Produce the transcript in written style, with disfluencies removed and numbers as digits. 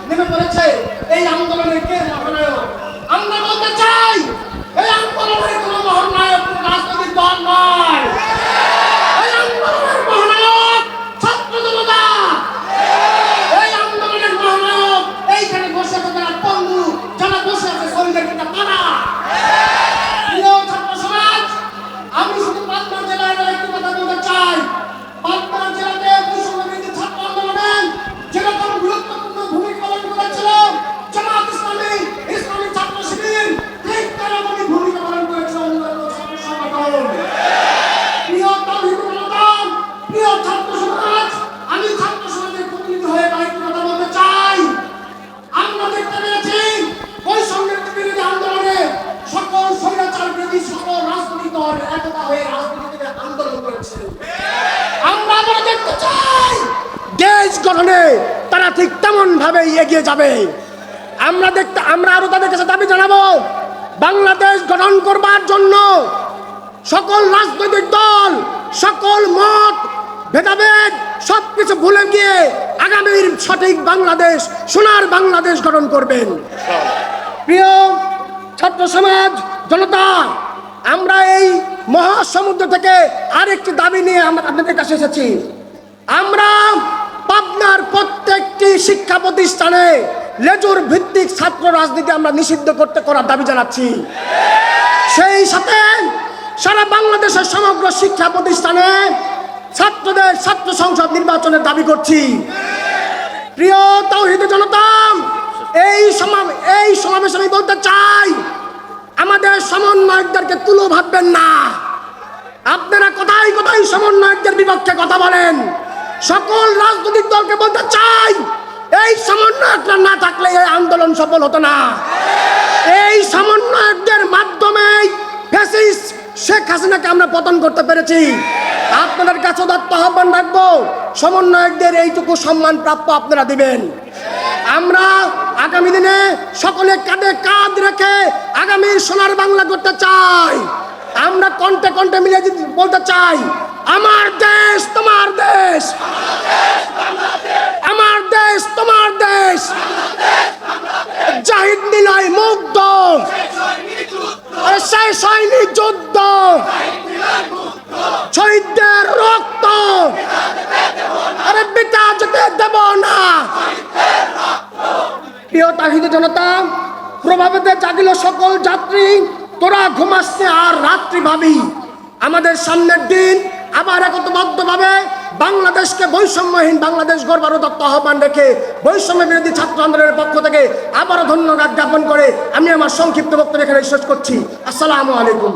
নেমে পড়েছে। এই আন্দোলনের কে মহানায়ক? আমরা বলতে চাই এই আন্দোলনের কোনো মহানায়ক রাজনৈতিক দল নয়। এই আন্দোলনের মহানায়ক ছাত্র জনতা। এই আন্দোলনের মহানায়ক এইখানে বসে আছে যারা পঙ্গু, যারা বসে আছে শরীরের একটা তারা। প্রিয় ছাত্র সমাজ, আমি শুধু পাবনা জেলার একটি কথা বলতে চাই। পাবনা জেলাতে বৈষম্যবিরোধী ছাত্র আন্দোলনে যেরকম গুরুত্বপূর্ণ ভূমিকা পালন করেছিল জামাত ইসলামী, ইসলামী ছাত্র শিবির, ঠিক তেমনই ভূমিকা পালন করেছিল অন্যান্য ছাত্র সংগঠন। প্রিয় তাওহীদুল আলম, প্রিয় ছাত্র সমাজ, আমি ছাত্র সমাজের প্রতিনিধি হয়ে একটি কথা বলতে চাই। আমরা দেখতে পেরেছি বৈষম্যের বিরোধী আন্দোলনে সকল স্বৈরাচার বিরোধী সকল রাজনৈতিক দল একতা হয়ে রাজনীতিতে আন্দোলন করেছে। আমরা আবার দেখতে চাই দেশ গঠনে তারা ঠিক তেমন ভাবে এগিয়ে যাবে। আমরা আরো তাদের কাছে দাবি জানাবো, বাংলাদেশ গঠন করবার জন্য সকল রাজনৈতিক দল, সকল মত ভেদাভেদ সবকিছু ভুলে গিয়ে আগামীর সঠিক বাংলাদেশ, সোনার বাংলাদেশ গঠন করবেন। প্রিয় ছাত্র সমাজ, জনতা, আমরা এই মহাসমুদ্র থেকে আরেকটি দাবি নিয়ে আমরা আপনাদের কাছে এসেছি। আমরা পাবনার প্রত্যেকটি শিক্ষা প্রতিষ্ঠানে লেজুর ভিত্তিক ছাত্র রাজনীতি আমরা নিষিদ্ধ করার দাবি জানাচ্ছি। সেই সাথে সারা বাংলাদেশের সমগ্র শিক্ষা প্রতিষ্ঠানে ছাত্রদের ছাত্র সংসদ নির্বাচনের দাবি করছি। প্রিয় তাওহীদের জনতা, এই সমাবেশে আমি বলতে চাই, আমাদের সমন্বয়কদেরকে তুলো ভাববেন না। আপনারা কোথায় কোথায় সমন্বয়কদের বিপক্ষে কথা বলেন। সকল রাজনৈতিক দলকে বলতে চাই, এই সমন্বয়করা না থাকলে এই আন্দোলন সফল হতো না। এই সমন্বয়কদের মাধ্যমে ফ্যাসিস্ট শেখ হাসিনাকে আমরা পতন করতে পেরেছি। আপনাদের কাছে দত্ত আহ্বান রাখবো, সমন্বয়কদের এইটুকু সম্মান প্রাপ্য আপনারা দিবেন। আমরা আগামী দিনে সকলে কাঁধে কাঁধ রেখে আগামীর সোনার বাংলা করতে চাই। আমরা কণ্ঠে কণ্ঠে মিলে বলতে চাই, আমার দেশ তোমার দেশ, আমার দেশ তোমার দেশ, জাহিদ নিলয় মুগ্ধ, শেষ হয়নি যুদ্ধ, শহীদদের রক্ত আরে বিটা যেতে দেব না। প্রিয় তাওহীদের জনতা, প্রভাবেতে জাগিল সকল যাত্রী, তোরা ঘুমাচ্ছে আর রাত্রি ভাবি। আমাদের সামনের দিন আবার একতাবদ্ধভাবে বাংলাদেশকে বৈষম্যহীন বাংলাদেশ গড়বার দত্ত আহ্বান রেখে বৈষম্য বিরোধী ছাত্র আন্দোলনের পক্ষ থেকে আবারও ধন্যবাদ জ্ঞাপন করে আমি আমার সংক্ষিপ্ত বক্তব্য এখানে শেষ করছি। আসসালামু আলাইকুম।